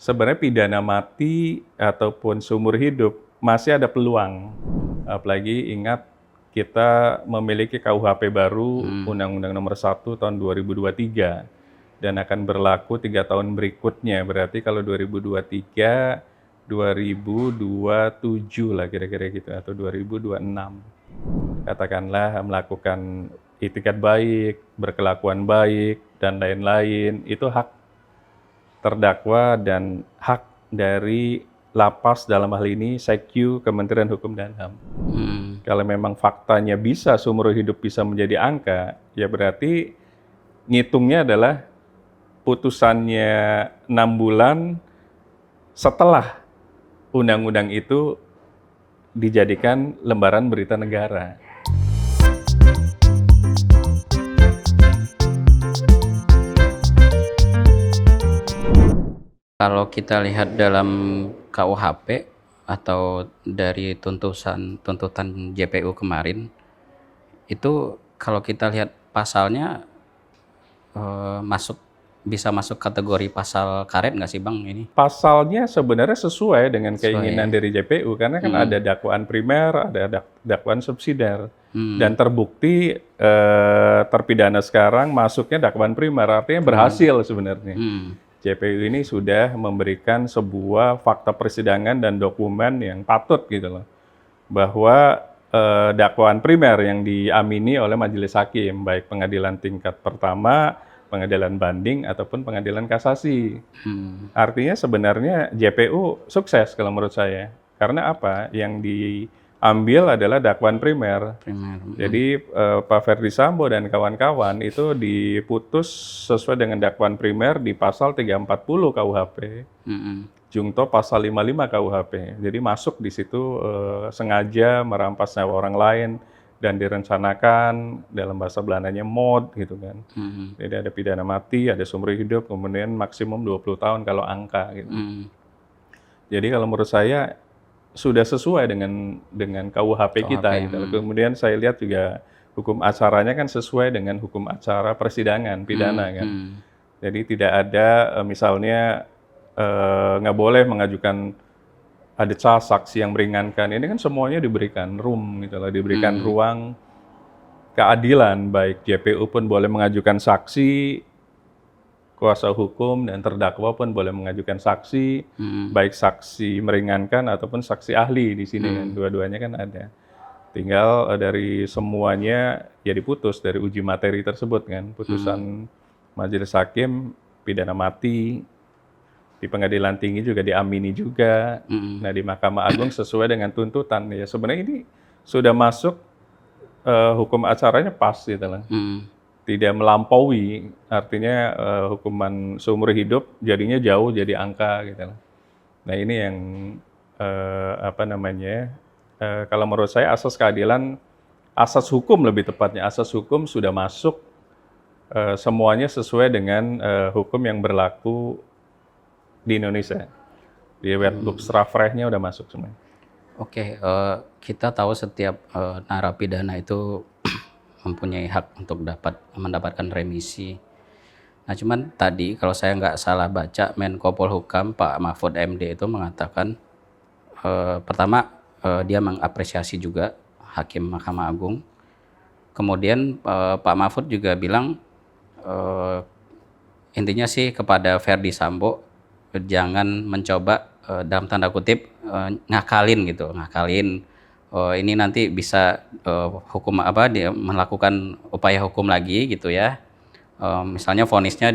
Sebenarnya pidana mati ataupun seumur hidup masih ada peluang. Apalagi ingat kita memiliki KUHP baru Undang-Undang Nomor 1 Tahun 2023 dan akan berlaku 3 tahun berikutnya. Berarti kalau 2023, 2027 lah kira-kira gitu atau 2026. Katakanlah melakukan itikat baik, berkelakuan baik dan lain-lain, itu hak terdakwa dan hak dari lapas dalam hal ini Sekju Kementerian Hukum dan HAM. Kalau memang faktanya bisa seumur hidup bisa menjadi angka, ya berarti ngitungnya adalah putusannya 6 bulan setelah undang-undang itu dijadikan lembaran berita negara. Kalau kita lihat dalam KUHP atau dari tuntutan JPU kemarin, itu kalau kita lihat pasalnya bisa masuk kategori pasal karet nggak sih Bang ini? Pasalnya sebenarnya sesuai dengan Sesuai keinginan ya? dari JPU karena kan ada dakwaan primer, ada dakwaan subsidiar. Dan terbukti terpidana sekarang masuknya dakwaan primer, artinya berhasil sebenarnya. JPU ini sudah memberikan sebuah fakta persidangan dan dokumen yang patut gitu loh. Bahwa dakwaan primer yang diamini oleh majelis hakim, baik pengadilan tingkat pertama, pengadilan banding, ataupun pengadilan kasasi. Artinya sebenarnya JPU sukses kalau menurut saya. Karena apa? Yang diambil adalah dakwaan primer. Jadi Pak Ferdy Sambo dan kawan-kawan itu diputus sesuai dengan dakwaan primer di pasal 340 KUHP. Jungto pasal 55 KUHP. Jadi masuk di situ sengaja merampas nyawa orang lain dan direncanakan, dalam bahasa Belandanya mod gitu kan. Jadi ada pidana mati, ada seumur hidup, kemudian maksimum 20 tahun kalau angka gitu. Jadi kalau menurut saya sudah sesuai dengan KUHP kita gitu. Kemudian saya lihat juga hukum acaranya kan sesuai dengan hukum acara persidangan pidana kan. Jadi tidak ada misalnya nggak boleh mengajukan ada saksi yang meringankan. Ini kan semuanya diberikan room gitu loh, diberikan ruang keadilan, baik JPU pun boleh mengajukan saksi, kuasa hukum dan terdakwa pun boleh mengajukan saksi, baik saksi meringankan ataupun saksi ahli di sini kan, dua-duanya kan ada. Tinggal dari semuanya ya diputus dari uji materi tersebut kan, putusan majelis hakim pidana mati, di pengadilan tinggi juga diamini juga. Nah di Mahkamah Agung sesuai dengan tuntutan ya sebenarnya ini sudah masuk hukum acaranya pas gitu lah. Tidak melampaui, artinya hukuman seumur hidup jadinya jauh jadi angka gitu lah. Nah ini yang kalau menurut saya asas keadilan, asas hukum lebih tepatnya, asas hukum sudah masuk semuanya sesuai dengan hukum yang berlaku di Indonesia. Di Wetboek Strafrechtnya udah masuk semuanya. Oke, kita tahu setiap narapidana itu mempunyai hak untuk mendapatkan remisi. Nah, cuman tadi kalau saya nggak salah baca, Menko Polhukam Pak Mahfud MD itu mengatakan pertama dia mengapresiasi juga Hakim Mahkamah Agung. Kemudian Pak Mahfud juga bilang intinya sih kepada Ferdy Sambo jangan mencoba dalam tanda kutip ngakalin. Ini nanti bisa dia melakukan upaya hukum lagi gitu ya. Misalnya vonisnya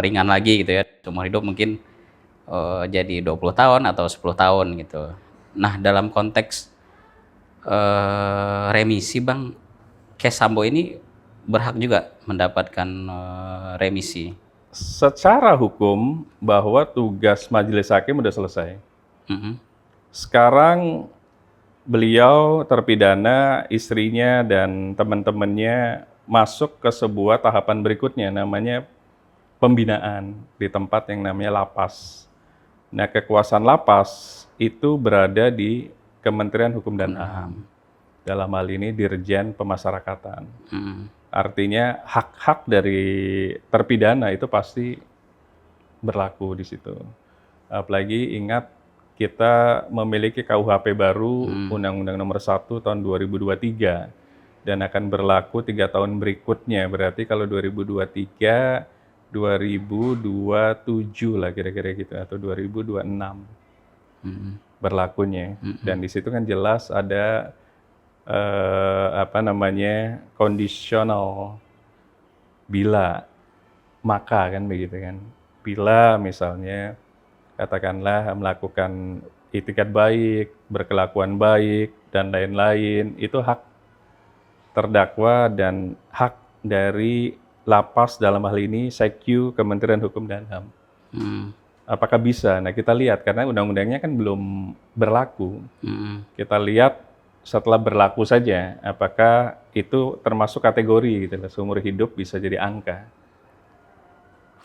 ringan lagi gitu ya, seumur hidup mungkin jadi 20 tahun atau 10 tahun gitu. Nah dalam konteks remisi Bang, Kes Sambo ini berhak juga mendapatkan remisi. Secara hukum bahwa tugas majelis hakim udah selesai. Sekarang beliau terpidana, istrinya dan teman-temannya masuk ke sebuah tahapan berikutnya namanya pembinaan di tempat yang namanya lapas. Nah, kekuasaan lapas itu berada di Kementerian Hukum dan HAM. Dalam hal ini Dirjen Pemasyarakatan. Artinya hak-hak dari terpidana itu pasti berlaku di situ. Apalagi ingat kita memiliki KUHP baru Undang-Undang Nomor 1 tahun 2023 dan akan berlaku 3 tahun berikutnya. Berarti kalau 2023, 2027 lah kira-kira gitu atau 2026 berlakunya. Dan di situ kan jelas ada kondisional bila maka kan begitu kan. Bila misalnya katakanlah melakukan itikat baik, berkelakuan baik, dan lain-lain, itu hak terdakwa dan hak dari lapas dalam hal ini Sekyu Kementerian Hukum dan HAM. Apakah bisa? Nah kita lihat, karena undang-undangnya kan belum berlaku. Kita lihat setelah berlaku saja, apakah itu termasuk kategori gitu, seumur hidup bisa jadi angka.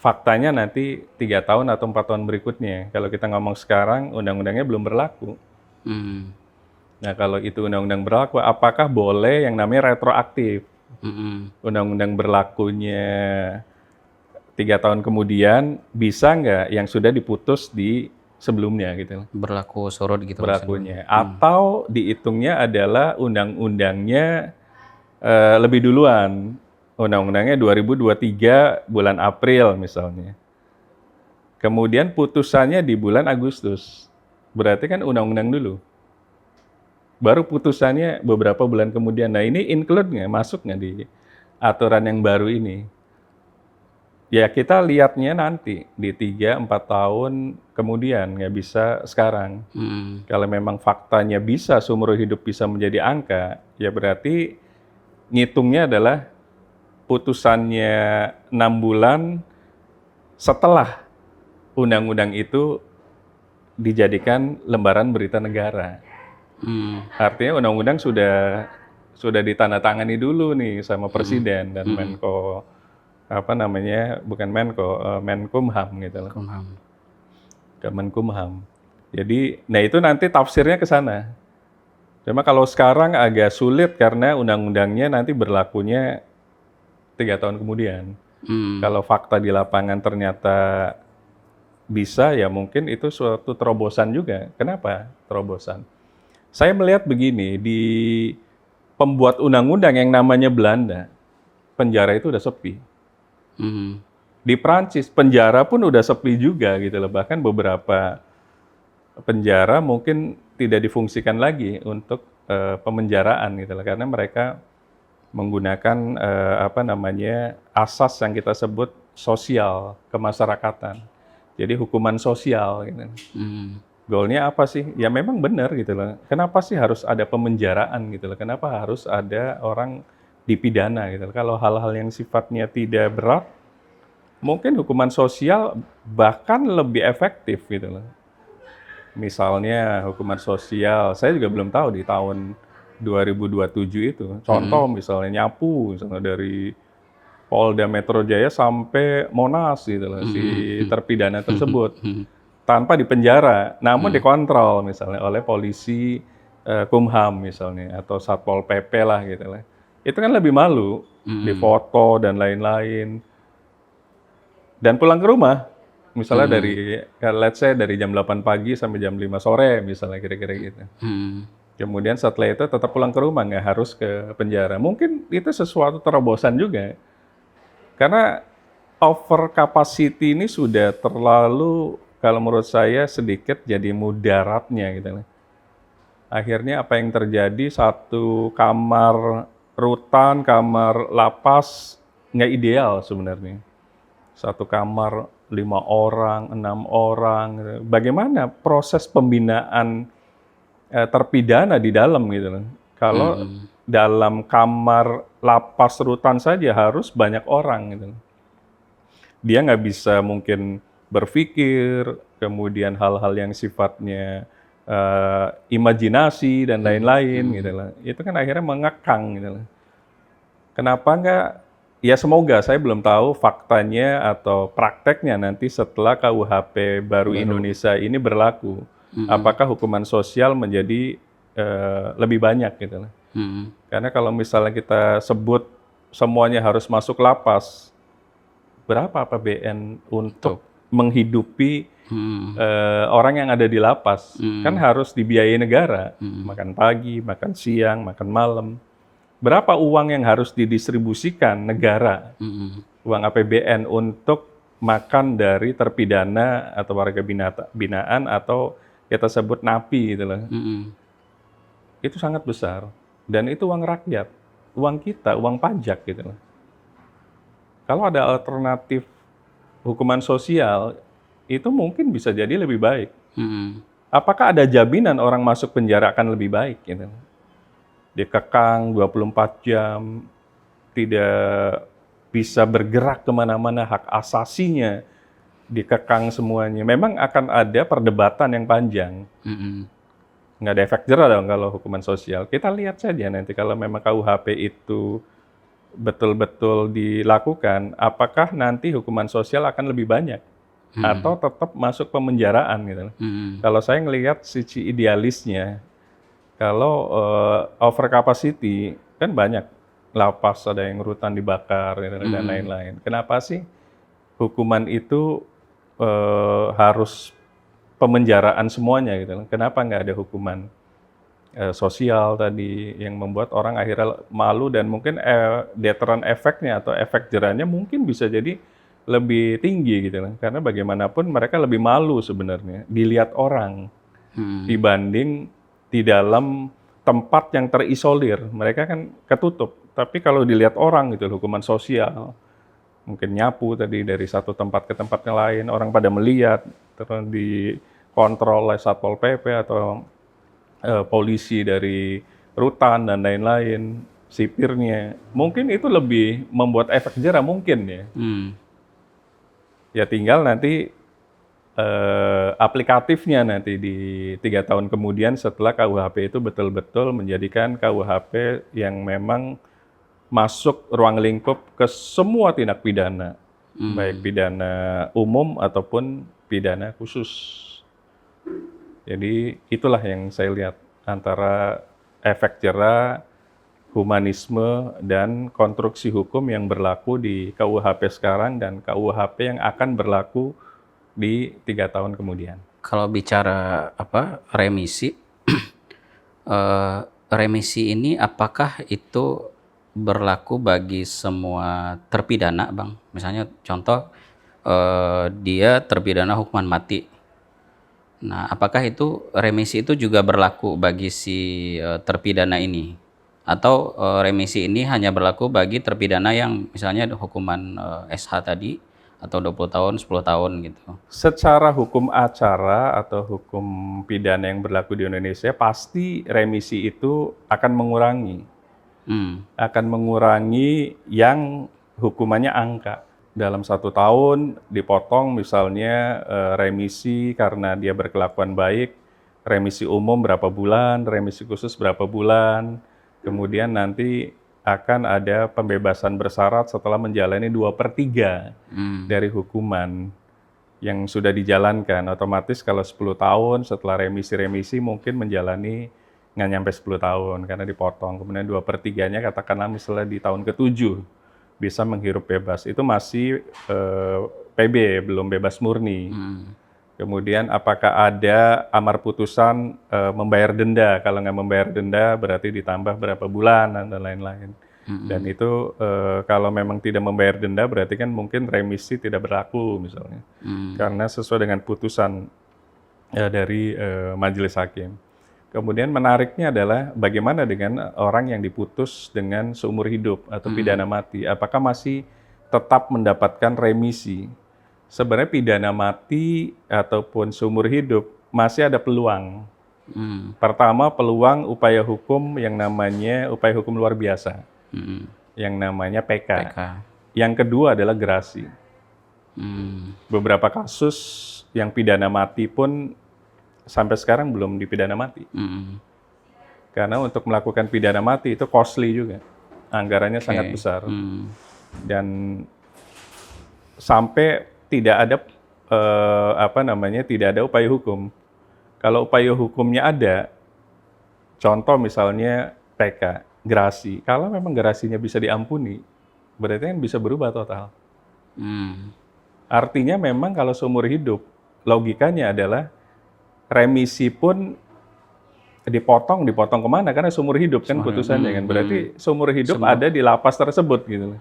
Faktanya nanti 3 tahun atau 4 tahun berikutnya. Kalau kita ngomong sekarang, undang-undangnya belum berlaku. Nah, kalau itu undang-undang berlaku, apakah boleh yang namanya retroaktif? Undang-undang berlakunya 3 tahun kemudian, bisa nggak yang sudah diputus di sebelumnya gitu? Berlaku surut gitu. Berlakunya. Atau dihitungnya adalah undang-undangnya lebih duluan. Undang-undangnya 2023 bulan April misalnya. Kemudian putusannya di bulan Agustus. Berarti kan undang-undang dulu. Baru putusannya beberapa bulan kemudian. Nah ini include nggak, masuk nggak di aturan yang baru ini? Ya kita lihatnya nanti di 3-4 tahun kemudian, nggak bisa sekarang. Kalau memang faktanya bisa seumur hidup bisa menjadi angka, ya berarti ngitungnya adalah putusannya 6 bulan setelah undang-undang itu dijadikan lembaran berita negara. Artinya undang-undang sudah ditandatangani dulu nih sama Presiden dan Menko Menkumham gitu loh. Kemenkumham. Jadi, nah itu nanti tafsirnya ke sana. Cuma kalau sekarang agak sulit karena undang-undangnya nanti berlakunya 3 tahun kemudian. Kalau fakta di lapangan ternyata bisa, ya mungkin itu suatu terobosan juga. Kenapa terobosan? Saya melihat begini, di pembuat undang-undang yang namanya Belanda, penjara itu udah sepi. Di Prancis, penjara pun udah sepi juga gitu loh. Bahkan beberapa penjara mungkin tidak difungsikan lagi untuk pemenjaraan gitu loh. Karena mereka menggunakan asas yang kita sebut sosial kemasyarakatan. Jadi hukuman sosial gitu. Goalnya apa sih? Ya memang benar gitu loh. Kenapa sih harus ada pemenjaraan gitu loh? Kenapa harus ada orang dipidana gitu loh? Kalau hal-hal yang sifatnya tidak berat, mungkin hukuman sosial bahkan lebih efektif gitu loh. Misalnya hukuman sosial, saya juga belum tahu di tahun 2027 itu. Contoh misalnya nyapu, misalnya dari Polda Metro Jaya sampai Monas gitu loh, si terpidana tersebut. Tanpa dipenjara, namun dikontrol misalnya oleh polisi Kumham misalnya, atau Satpol PP lah gitu lah. Itu kan lebih malu, difoto dan lain-lain. Dan pulang ke rumah, misalnya dari, let's say dari jam 8 pagi sampai jam 5 sore misalnya kira-kira gitu. Kemudian setelah itu tetap pulang ke rumah, nggak harus ke penjara. Mungkin itu sesuatu terobosan juga. Karena over capacity ini sudah terlalu, kalau menurut saya sedikit jadi mudaratnya gitu. Akhirnya apa yang terjadi, satu kamar rutan, kamar lapas nggak ideal sebenarnya. Satu kamar 5 orang, 6 orang. Gitu. Bagaimana proses pembinaan terpidana di dalam gitu loh. Kalau dalam kamar lapas rutan saja harus banyak orang gitu. Dia nggak bisa mungkin berpikir, kemudian hal-hal yang sifatnya imajinasi dan lain-lain gitu loh. Itu kan akhirnya mengekang gitu loh. Kenapa nggak? Ya semoga, saya belum tahu faktanya atau prakteknya nanti setelah KUHP baru Indonesia ini berlaku. Apakah hukuman sosial menjadi lebih banyak gitu. Karena kalau misalnya kita sebut semuanya harus masuk lapas, berapa APBN untuk menghidupi Orang yang ada di lapas kan harus dibiayai negara, makan pagi, makan siang, makan malam. Berapa uang yang harus didistribusikan negara, uang APBN untuk makan dari terpidana atau warga binaan atau kita sebut napi gitu loh. Itu sangat besar dan itu uang rakyat, uang kita, uang pajak gitu loh. Kalau ada alternatif hukuman sosial, itu mungkin bisa jadi lebih baik. Apakah ada jaminan orang masuk penjara akan lebih baik? Gitu? Dikekang 24 jam, tidak bisa bergerak kemana-mana, hak asasinya dikekang semuanya. Memang akan ada perdebatan yang panjang. Nggak ada efek jerah dong kalau hukuman sosial. Kita lihat saja nanti kalau memang KUHP itu betul-betul dilakukan, apakah nanti hukuman sosial akan lebih banyak? Atau tetap masuk pemenjaraan gitu. Kalau saya ngelihat sisi idealisnya, kalau over capacity kan banyak lapas, ada yang rutan dibakar dan lain-lain. Kenapa sih hukuman itu harus pemenjaraan semuanya gitu? Kenapa nggak ada hukuman sosial tadi yang membuat orang akhirnya malu dan mungkin deteran efeknya atau efek jerahnya mungkin bisa jadi lebih tinggi gitu kan. Karena bagaimanapun mereka lebih malu sebenarnya dilihat orang dibanding di dalam tempat yang terisolir. Mereka kan ketutup. Tapi kalau dilihat orang gitu, hukuman sosial, mungkin nyapu tadi dari satu tempat ke tempat yang lain, orang pada melihat, terus dikontrol oleh Satpol PP atau polisi dari rutan dan lain-lain, sipirnya. Mungkin itu lebih membuat efek jerah mungkin ya. Ya tinggal nanti aplikatifnya nanti di 3 tahun kemudian setelah KUHP itu betul-betul menjadikan KUHP yang memang masuk ruang lingkup ke semua tindak pidana, baik pidana umum ataupun pidana khusus. Jadi itulah yang saya lihat antara efek jerah, humanisme, dan konstruksi hukum yang berlaku di KUHP sekarang dan KUHP yang akan berlaku di 3 tahun kemudian. Kalau bicara remisi, remisi ini apakah itu berlaku bagi semua terpidana, Bang? Misalnya contoh dia terpidana hukuman mati. Nah, apakah itu remisi itu juga berlaku bagi si terpidana ini? Atau remisi ini hanya berlaku bagi terpidana yang misalnya hukuman SH tadi atau 20 tahun, 10 tahun gitu? Secara hukum acara atau hukum pidana yang berlaku di Indonesia, pasti remisi itu akan mengurangi. Akan mengurangi yang hukumannya angka. Dalam 1 tahun dipotong misalnya remisi karena dia berkelakuan baik, remisi umum berapa bulan, remisi khusus berapa bulan, kemudian nanti akan ada pembebasan bersyarat setelah menjalani 2/3 dari hukuman yang sudah dijalankan. Otomatis kalau 10 tahun setelah remisi mungkin menjalani nggak nyampe 10 tahun karena dipotong. Kemudian 2/3-nya katakanlah misalnya di tahun ke-7 bisa menghirup bebas. Itu masih PB, belum bebas murni. Kemudian apakah ada amar putusan membayar denda? Kalau nggak membayar denda berarti ditambah berapa bulan dan lain-lain. Dan itu kalau memang tidak membayar denda berarti kan mungkin remisi tidak berlaku misalnya. Karena sesuai dengan putusan dari majelis hakim. Kemudian menariknya adalah bagaimana dengan orang yang diputus dengan seumur hidup atau pidana mati. Apakah masih tetap mendapatkan remisi? Sebenarnya pidana mati ataupun seumur hidup masih ada peluang. Pertama, peluang upaya hukum yang namanya upaya hukum luar biasa, yang namanya PK. Yang kedua adalah gerasi. Beberapa kasus yang pidana mati pun sampai sekarang belum dipidana mati. Karena untuk melakukan pidana mati itu costly juga, anggarannya sangat besar. Dan sampai tidak ada tidak ada upaya hukum. Kalau upaya hukumnya ada, contoh misalnya PK, gerasi. Kalau memang gerasinya bisa diampuni, berarti kan bisa berubah total. Artinya memang kalau seumur hidup logikanya adalah remisi pun dipotong kemana? Karena seumur hidup kan putusannya kan. Berarti seumur hidup ada di lapas tersebut gitu loh.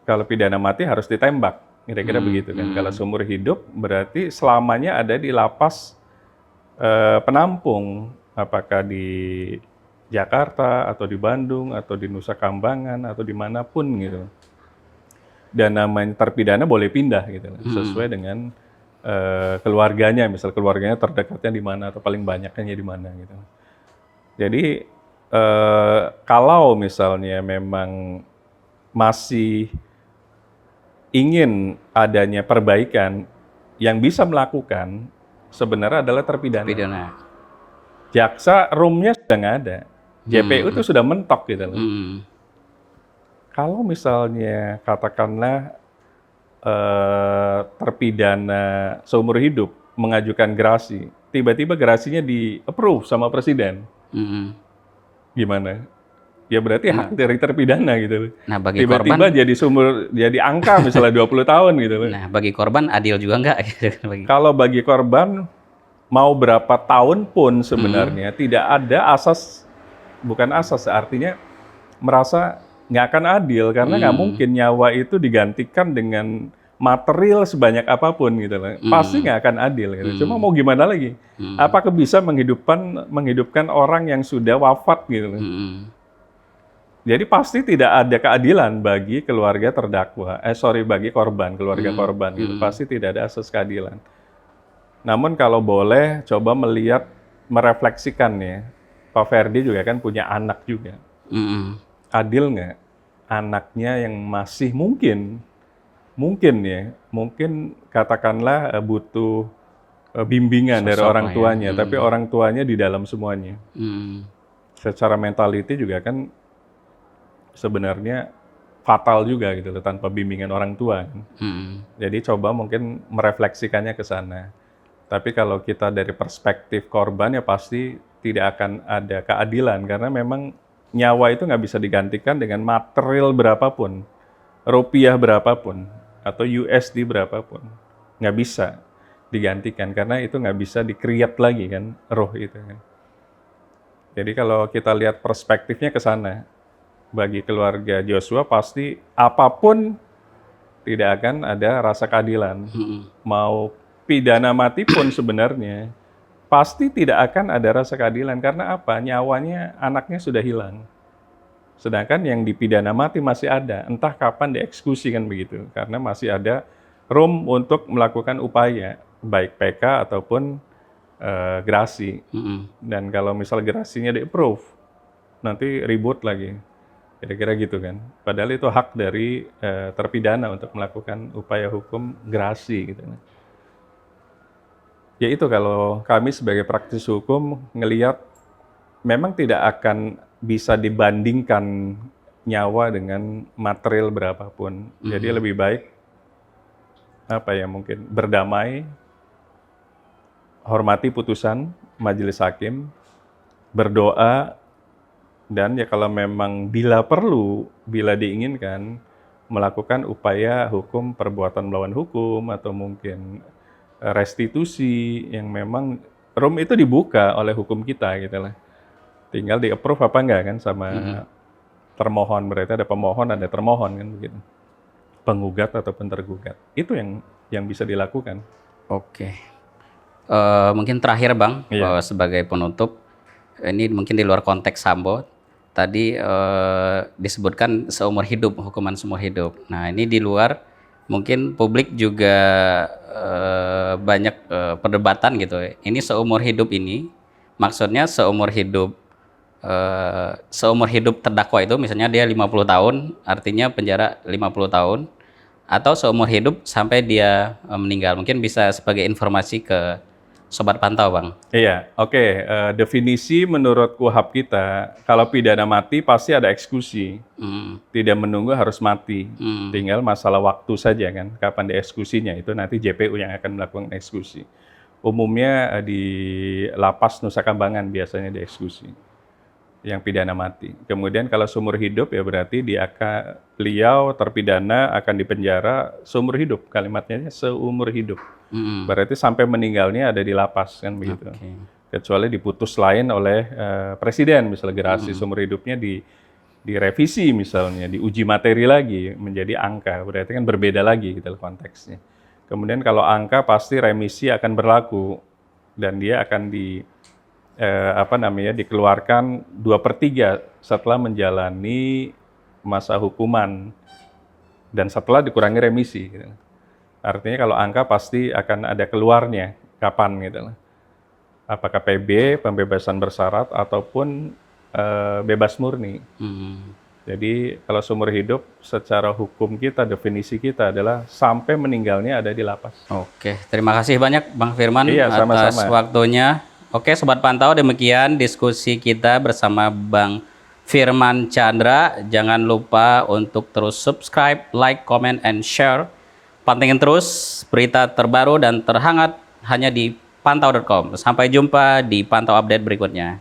Kalau pidana mati harus ditembak, kira-kira begitu kan. Kalau seumur hidup berarti selamanya ada di lapas penampung, apakah di Jakarta atau di Bandung atau di Nusa Kambangan atau dimanapun gitu. Dan namanya terpidana boleh pindah gitu, sesuai dengan keluarganya, misal keluarganya terdekatnya di mana atau paling banyaknya di mana gitu. Jadi kalau misalnya memang masih ingin adanya perbaikan, yang bisa melakukan sebenarnya adalah terpidana. Jaksa roomnya sudah nggak ada, JPU itu sudah mentok gitu loh. Kalau misalnya katakanlah terpidana seumur hidup mengajukan gerasi, tiba-tiba gerasinya di-approve sama presiden. Gimana? Ya berarti hak dari terpidana gitu. Nah, bagi tiba-tiba korban jadi angka misalnya 20 tahun gitu. Nah, bagi korban adil juga enggak? Kalau bagi korban mau berapa tahun pun sebenarnya tidak ada asas, bukan asas, artinya merasa nggak akan adil karena nggak mungkin nyawa itu digantikan dengan material sebanyak apapun gitu loh. Pasti nggak akan adil gitu. Cuma mau gimana lagi? Apakah bisa menghidupkan orang yang sudah wafat gitu loh. Jadi pasti tidak ada keadilan bagi keluarga terdakwa. Bagi korban, keluarga korban gitu. Pasti tidak ada asas keadilan. Namun kalau boleh coba merefleksikan ya. Pak Ferdi juga kan punya anak juga. Adil nggak anaknya yang masih mungkin katakanlah butuh bimbingan dari orang tuanya, tapi orang tuanya di dalam semuanya. Secara mentality juga kan sebenarnya fatal juga gitu loh, tanpa bimbingan orang tua. Jadi coba mungkin merefleksikannya ke sana. Tapi kalau kita dari perspektif korban ya pasti tidak akan ada keadilan karena memang nyawa itu nggak bisa digantikan dengan material berapapun, rupiah berapapun, atau USD berapapun. Nggak bisa digantikan, karena itu nggak bisa di-create lagi kan, roh itu kan. Jadi kalau kita lihat perspektifnya ke sana, bagi keluarga Joshua pasti apapun tidak akan ada rasa keadilan. Mau pidana mati pun sebenarnya, pasti tidak akan ada rasa keadilan. Karena apa? Nyawanya anaknya sudah hilang. Sedangkan yang dipidana mati masih ada. Entah kapan dieksekusi kan begitu. Karena masih ada room untuk melakukan upaya. Baik PK ataupun gerasi. Dan kalau misal gerasinya di-approve, nanti ribut lagi. Kira-kira gitu kan. Padahal itu hak dari terpidana untuk melakukan upaya hukum gerasi gitu. Ya itu kalau kami sebagai praktisi hukum ngelihat memang tidak akan bisa dibandingkan nyawa dengan material berapapun. Jadi lebih baik mungkin berdamai, hormati putusan majelis hakim, berdoa, dan ya kalau memang bila perlu, bila diinginkan, melakukan upaya hukum perbuatan melawan hukum atau mungkin restitusi yang memang room itu dibuka oleh hukum kita gitu lah. Tinggal di-approve apa enggak kan sama termohon. Berarti ada pemohon, ada termohon kan begitu. Penggugat ataupun tergugat. Itu yang bisa dilakukan. Oke. Mungkin terakhir Bang, sebagai penutup, ini mungkin di luar konteks Sambo. Tadi disebutkan seumur hidup, hukuman seumur hidup. Nah ini di luar, mungkin publik juga banyak perdebatan gitu. Ini seumur hidup ini, maksudnya seumur hidup terdakwa itu, misalnya dia 50 tahun, artinya penjara 50 tahun, atau seumur hidup sampai dia meninggal. Mungkin bisa sebagai informasi ke Sobat Pantau, Bang. Iya, oke. Definisi menurut KUHP kita, kalau pidana mati pasti ada eksekusi. Tidak menunggu harus mati. Tinggal masalah waktu saja kan, kapan dieksekusinya. Itu nanti JPU yang akan melakukan eksekusi. Umumnya di Lapas Nusa Kambangan biasanya dieksekusi. yang pidana mati. Kemudian kalau seumur hidup ya berarti beliau terpidana akan dipenjara seumur hidup. Kalimatnya seumur hidup. Berarti sampai meninggalnya ada di lapas kan begitu. Oke. Kecuali diputus lain oleh presiden, misalnya gerasi seumur hidupnya direvisi misalnya, diuji materi lagi menjadi angka. Berarti kan berbeda lagi gitu konteksnya. Kemudian kalau angka pasti remisi akan berlaku dan dia akan dikeluarkan 2/3 setelah menjalani masa hukuman dan setelah dikurangi remisi. Gitu. Artinya kalau angka pasti akan ada keluarnya kapan gitu. Apakah PB, pembebasan bersyarat ataupun bebas murni. Jadi kalau seumur hidup secara hukum kita, definisi kita adalah sampai meninggalnya ada di lapas. Oke, terima kasih banyak Bang Firman Iya, atas sama-sama. waktunya. Oke, Sobat Pantau, demikian diskusi kita bersama Bang Firman Chandra. Jangan lupa untuk terus subscribe, like, comment, and share. Pantengin terus berita terbaru dan terhangat hanya di pantau.com. Sampai jumpa di Pantau Update berikutnya.